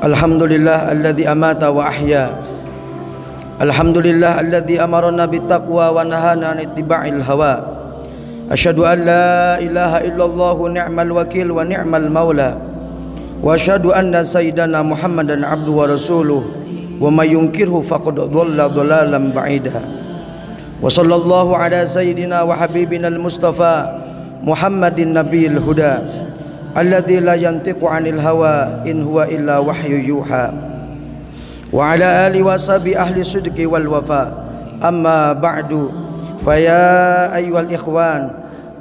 Alhamdulillah alladzi amata wa ahya. Alhamdulillah alladzi amarna bittaqwa wa nahana 'an ittiba'il hawa. Asyhadu an la ilaha illallah ni'mal wakil wa ni'mal maula. Wa asyhadu anna sayyidana Muhammadan abduhu wa rasuluh wa may yunkirhu faqad dhalla dhalalan ba'ida. Wa sallallahu ala sayyidina wa habibina al-mustafa Muhammadin nabiyil huda alladzi la yantiqu 'anil hawa in huwa illa wahyu yuha. Wa ala alihi wa sahbi ahli sidqi wal wafa. Amma ba'du, fa ya ayyuhal ikhwan,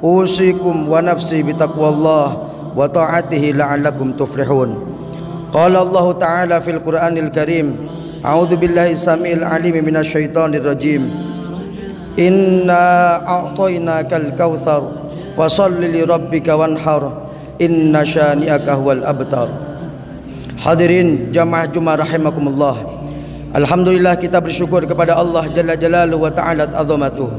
usikum wa nafsi bitaqwallah wa ta'atihi la'allakum tuflihun. Qala Allah ta'ala fil Qur'anil Karim, a'udzu billahi samil alim minasy syaithanir rajim. Inna a'tainakal kautsar fasholli li rabbika wanhar inna syani'aka huwal abtar. Hadirin jamaah Jumat rahimakumullah. Alhamdulillah, kita bersyukur kepada Allah Jalla Jalaluhu wa ta'ala azamatuh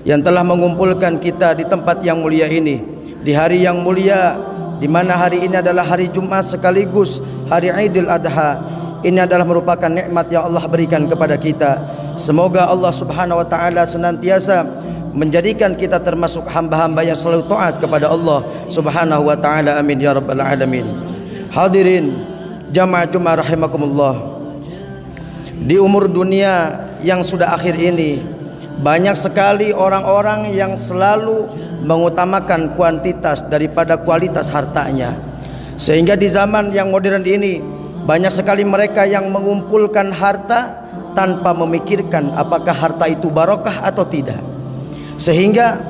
yang telah mengumpulkan kita di tempat yang mulia ini, di hari yang mulia, di mana hari ini adalah hari Jumat sekaligus hari Idul Adha. Ini adalah merupakan nikmat yang Allah berikan kepada kita. Semoga Allah Subhanahu wa taala senantiasa menjadikan kita termasuk hamba-hamba yang selalu taat kepada Allah Subhanahu wa taala. Amin ya rabbal alamin. Hadirin jamaah Jumat rahimakumullah. Di umur dunia yang sudah akhir ini, banyak sekali orang-orang yang selalu mengutamakan kuantitas daripada kualitas hartanya. Sehingga di zaman yang modern ini, banyak sekali mereka yang mengumpulkan harta tanpa memikirkan apakah harta itu barokah atau tidak. Sehingga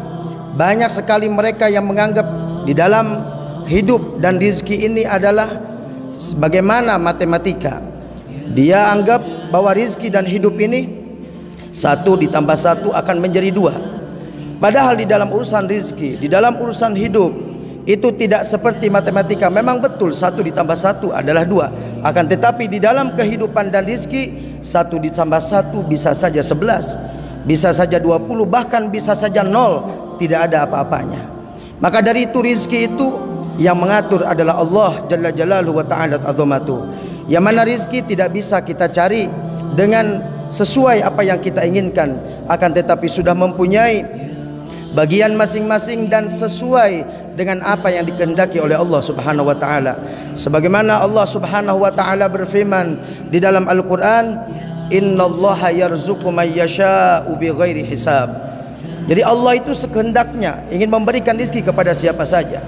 banyak sekali mereka yang menganggap di dalam hidup dan rezeki ini adalah sebagaimana matematika. Dia anggap bahwa rezeki dan hidup ini 1 ditambah 1 akan menjadi 2. Padahal di dalam urusan rezeki, di dalam urusan hidup itu tidak seperti matematika. Memang betul 1 ditambah 1 adalah 2. Akan tetapi di dalam kehidupan dan rezeki, 1 ditambah 1 bisa saja 11, bisa saja 20, bahkan bisa saja 0. Tidak ada apa-apanya. Maka dari itu rezeki itu yang mengatur adalah Allah Jalla Jalaluhu wa ta'ala azamatuh. Yang mana rezeki tidak bisa kita cari dengan sesuai apa yang kita inginkan, akan tetapi sudah mempunyai bagian masing-masing dan sesuai dengan apa yang dikehendaki oleh Allah Subhanahu wa taala. Sebagaimana Allah Subhanahu wa taala berfirman di dalam Al-Qur'an, innallaha yarzuqu may yasha'u bighairi hisab. Jadi Allah itu sekehendaknya ingin memberikan rezeki kepada siapa saja.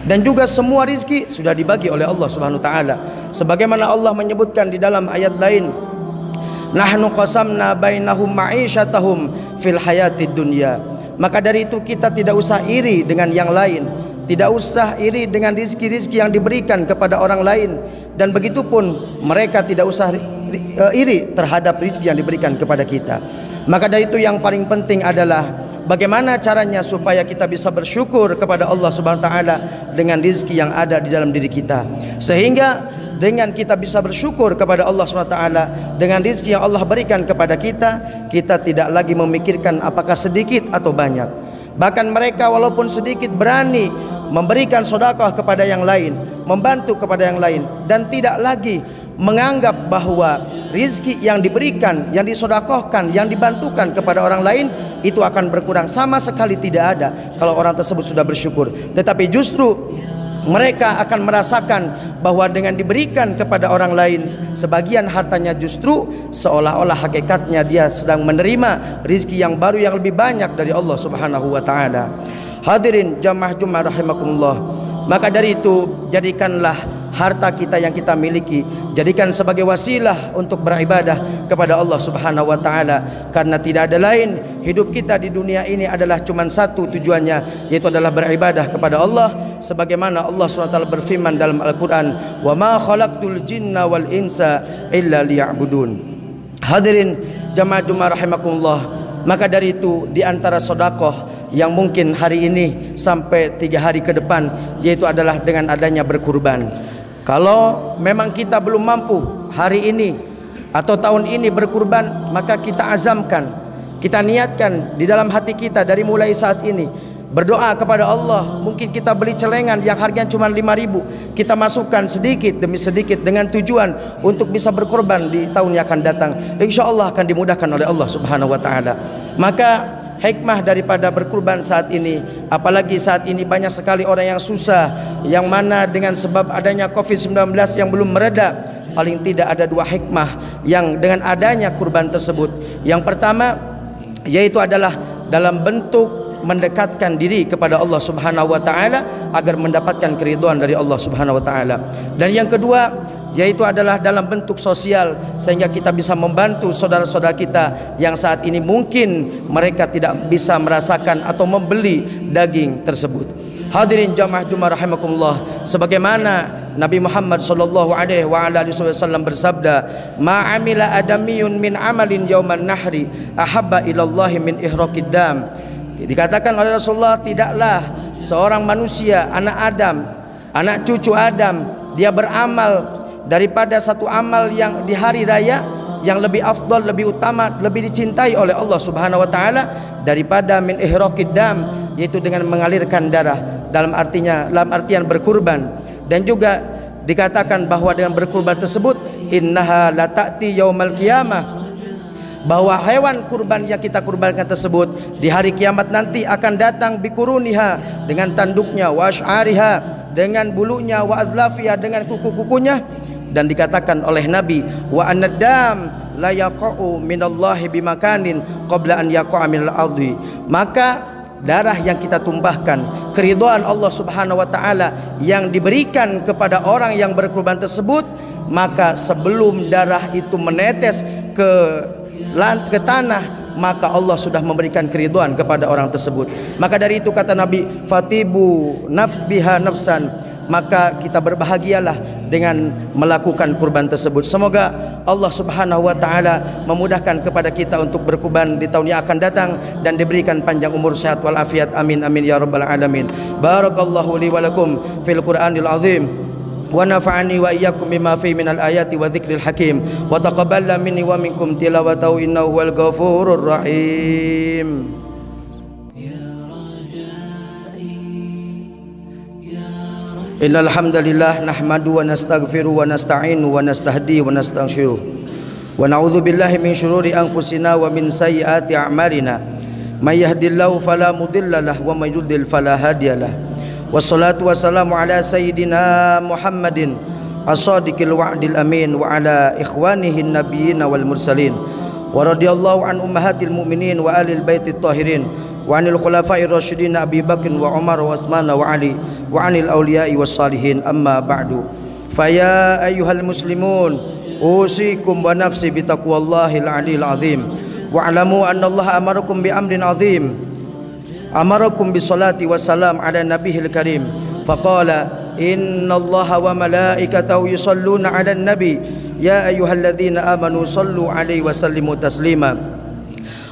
Dan juga semua rezeki sudah dibagi oleh Allah Subhanahu wa taala. Sebagaimana Allah menyebutkan di dalam ayat lain, nahnu qasamna bainahum ma'isyatahum fil hayatid dunya. Maka dari itu kita tidak usah iri dengan yang lain, tidak usah iri dengan rezeki-rezeki yang diberikan kepada orang lain, dan begitupun mereka tidak usah iri terhadap rezeki yang diberikan kepada kita. Maka dari itu yang paling penting adalah bagaimana caranya supaya kita bisa bersyukur kepada Allah Subhanahu wa taala dengan rezeki yang ada di dalam diri kita. Sehingga dengan kita bisa bersyukur kepada Allah Subhanahu wa taala dengan rezeki yang Allah berikan kepada kita, kita tidak lagi memikirkan apakah sedikit atau banyak. Bahkan mereka walaupun sedikit berani memberikan sedekah kepada yang lain, membantu kepada yang lain, dan tidak lagi menganggap bahwa rizki yang diberikan, yang disedekahkan, yang dibantukan kepada orang lain itu akan berkurang. Sama sekali tidak ada kalau orang tersebut sudah bersyukur. Tetapi justru mereka akan merasakan bahwa dengan diberikan kepada orang lain sebagian hartanya, justru seolah-olah hakikatnya dia sedang menerima rizki yang baru yang lebih banyak dari Allah Subhanahu wa taala. Hadirin jamaah Jumat rahimakumullah. Maka dari itu, jadikanlah harta kita yang kita miliki, jadikan sebagai wasilah untuk beribadah kepada Allah Subhanahu wa taala. Karena tidak ada lain, hidup kita di dunia ini adalah cuma satu tujuannya, yaitu adalah beribadah kepada Allah. Sebagaimana Allah SWT berfirman dalam Al-Quran, wa ma khalaqtul jinna wal insa illa liya'budun. Hadirin jamaah Jumat rahimakumullah. Maka dari itu, di antara sedekah yang mungkin hari ini sampai 3 hari ke depan, yaitu adalah dengan adanya berkurban. Kalau memang kita belum mampu hari ini atau tahun ini berkurban, maka kita azamkan, kita niatkan di dalam hati kita dari mulai saat ini berdoa kepada Allah. Mungkin kita beli celengan yang harganya cuma 5.000, kita masukkan sedikit demi sedikit dengan tujuan untuk bisa berkorban di tahun yang akan datang. Insya Allah akan dimudahkan oleh Allah Subhanahu wa taala. Maka hikmah daripada berkurban saat ini, apalagi saat ini banyak sekali orang yang susah, yang mana dengan sebab adanya COVID-19 yang belum mereda, paling tidak ada dua hikmah yang dengan adanya kurban tersebut. Yang pertama yaitu adalah dalam bentuk mendekatkan diri kepada Allah Subhanahu wa taala agar mendapatkan keridhaan dari Allah Subhanahu wa taala. Dan yang kedua yaitu adalah dalam bentuk sosial, sehingga kita bisa membantu saudara-saudara kita yang saat ini mungkin mereka tidak bisa merasakan atau membeli daging tersebut. Hadirin jamaah Jumat rahimakumullah, sebagaimana Nabi Muhammad sallallahu alaihi wasallam bersabda, "Ma amila adamiyun min amalin yauman nahri ahabba ilallahi min ihraqid dam." Dikatakan oleh Rasulullah, tidaklah seorang manusia, anak Adam, anak cucu Adam, dia beramal daripada satu amal yang di hari raya yang lebih afdal, lebih utama, lebih dicintai oleh Allah Subhanahu wa taala daripada min ihraqid dam, yaitu dengan mengalirkan darah, dalam artian berkurban. Dan juga dikatakan bahwa dengan berkurban tersebut, innaha la ta'ti yaumal qiyamah, bahwa hewan kurban yang kita kurbankan tersebut di hari kiamat nanti akan datang bikuruniha, dengan tanduknya, wa asy'ariha, dengan bulunya, wa azlafiha, dengan kuku-kukunya. Dan dikatakan oleh Nabi, wa an-nadam la yaqa'u minallahi bimakanin qabla an yaqa'a minal ardi, maka darah yang kita tumpahkan, keridhaan Allah Subhanahu wa taala yang diberikan kepada orang yang berkurban tersebut, maka sebelum darah itu menetes ke tanah, maka Allah sudah memberikan keridhaan kepada orang tersebut. Maka dari itu kata Nabi, fatibu nafbiha nafsan, maka kita berbahagialah dengan melakukan kurban tersebut. Semoga Allah Subhanahu wa taala memudahkan kepada kita untuk berkurban di tahun yang akan datang dan diberikan panjang umur, sehat wal afiat. Amin amin ya rabbal alamin. Barakallahu li wa lakum fil Qur'anil azim, wa nafa'ani wa iyyakum bima fi minal ayati wa dzikril hakim, wa taqabbala minni wa minkum tilawatahu innahu wal ghafurur rahim. Innal hamdalillah nahmadu wa nastaghfiru wa nasta'inu wa nastahdi wa nastaghfiru wa na'udzu billahi min shururi anfusina wa min sayyiati a'malina, may yahdihillahu fala mudilla lahu wa may yudlil fala hadiyalah. Wassalatu wassalamu ala sayyidina Muhammadin as-sadiqil wa'dil amin wa ala ikhwanihi nabiyyin wal mursalin, wa radhiyallahu an ummahatil mu'minin wa alil baitit tahirin, wa anil khulafa'ir rasyidin Abi Bakr wa Umar wa Utsman wa Ali, wa anil awliya'i was salihin. Amma ba'du, fa ya ayyuhal muslimun usikum wa nafsi bi taqwallahil aliyil azim, wa alamu anna Allah amarakum bi amrin azim, amarakum bi salati wassalam ala nabiyil karim, faqala inna Allaha wa malaikatahu yusalluna ala nabi ya ayyuhalladzina amanu sallu alaihi wa sallimu taslima.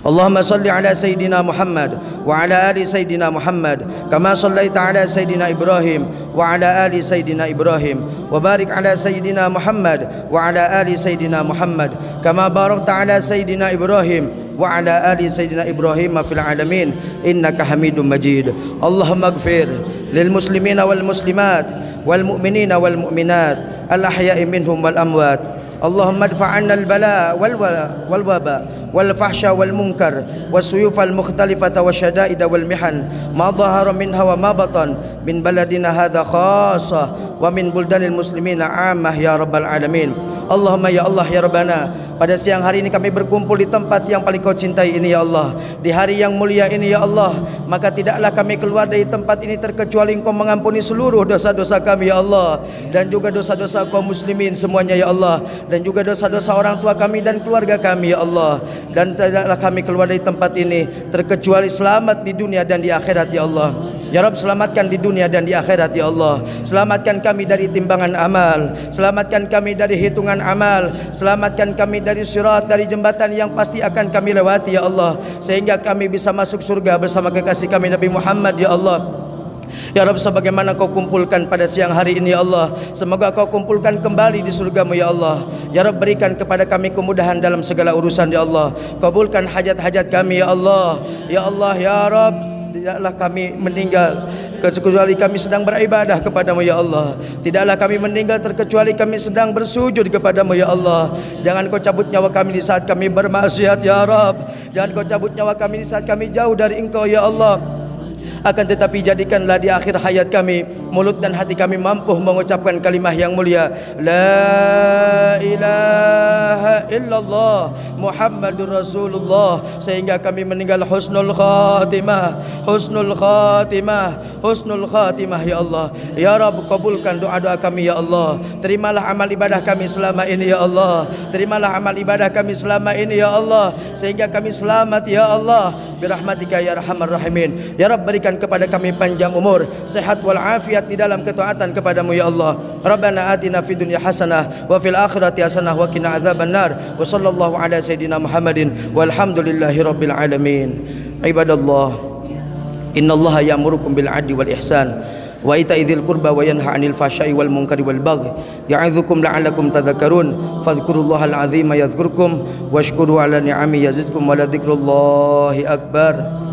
Allahumma salli ala Sayyidina Muhammad wa ala ali Sayyidina Muhammad kama sallaita ala Sayyidina Ibrahim wa ala ali Sayyidina Ibrahim, wa barik ala Sayyidina Muhammad wa ala ali Sayyidina Muhammad kama barakta ala Sayyidina Ibrahim wa ala ali Sayyidina Ibrahim fil alamin innaka Hamidum Majid. Allahumma ighfir lil muslimina wal muslimat wal mu'minina wal mu'minat al ahya'i minhum wal amwat. Allahumma adfa' 'anna al-bala wal waba wal fahsya wal munkar was suyuf al mukhtalifata wasyada'id wal mihan ma dhahara minha wa ma batan min baladina hadha khassah wa min buldanil muslimina 'ammah ya rabbal alamin. Allahumma ya Allah ya Rabbana, pada siang hari ini kami berkumpul di tempat yang paling kau cintai ini ya Allah, di hari yang mulia ini ya Allah, maka tidaklah kami keluar dari tempat ini terkecuali Engkau mengampuni seluruh dosa-dosa kami ya Allah, dan juga dosa-dosa kaum muslimin semuanya ya Allah, dan juga dosa-dosa orang tua kami dan keluarga kami ya Allah. Dan tidaklah kami keluar dari tempat ini terkecuali selamat di dunia dan di akhirat ya Allah. Ya Rabb, selamatkan di dunia dan di akhirat ya Allah. Selamatkan kami dari timbangan amal, selamatkan kami dari hitungan amal, selamatkan kami dari sirat, dari jembatan yang pasti akan kami lewati ya Allah, sehingga kami bisa masuk surga bersama kekasih kami Nabi Muhammad ya Allah. Ya Rabb, sebagaimana kau kumpulkan pada siang hari ini ya Allah, semoga kau kumpulkan kembali di surgamu ya Allah. Ya Rabb, berikan kepada kami kemudahan dalam segala urusan ya Allah. Kabulkan hajat-hajat kami ya Allah. Ya Allah ya Rabb, tidaklah kami meninggal kecuali kami sedang beribadah kepadamu ya Allah. Tidaklah kami meninggal terkecuali kami sedang bersujud kepadamu ya Allah. Jangan kau cabut nyawa kami di saat kami bermaksiat ya Rabb. Jangan kau cabut nyawa kami di saat kami jauh dari Engkau ya Allah. Akan tetapi jadikanlah di akhir hayat kami mulut dan hati kami mampu mengucapkan kalimah yang mulia la ilaha illallah Muhammadur Rasulullah, sehingga kami meninggal husnul khatimah, husnul khatimah, husnul khatimah ya Allah. Ya Rabb, kabulkan doa-doa kami ya Allah. Terimalah amal ibadah kami selama ini ya Allah. Terimalah amal ibadah kami selama ini ya Allah, sehingga kami selamat ya Allah birahmatika ya arhamar rahimin. Ya Rabb, berikan kepada kami panjang umur, sehat wal afiat di dalam ketaatan kepadamu ya Allah. Rabbana atina fid dunya hasanah wa fil akhirati hasanah wa qina adzabannar. Wa sallallahu ala sayidina Muhammadin walhamdulillahi rabbil alamin. Ibadallah, innallaha ya'murukum bil 'adli wal ihsan wa ita'i dzil qurba wa yanha 'anil fahsya'i wal munkari wal baghi ya'idzukum la'allakum tadhakkarun. Fadhkurullahal 'azima yadhkurkum washkuru 'ala ni'ami yazidkum wa la dzikrullahi akbar.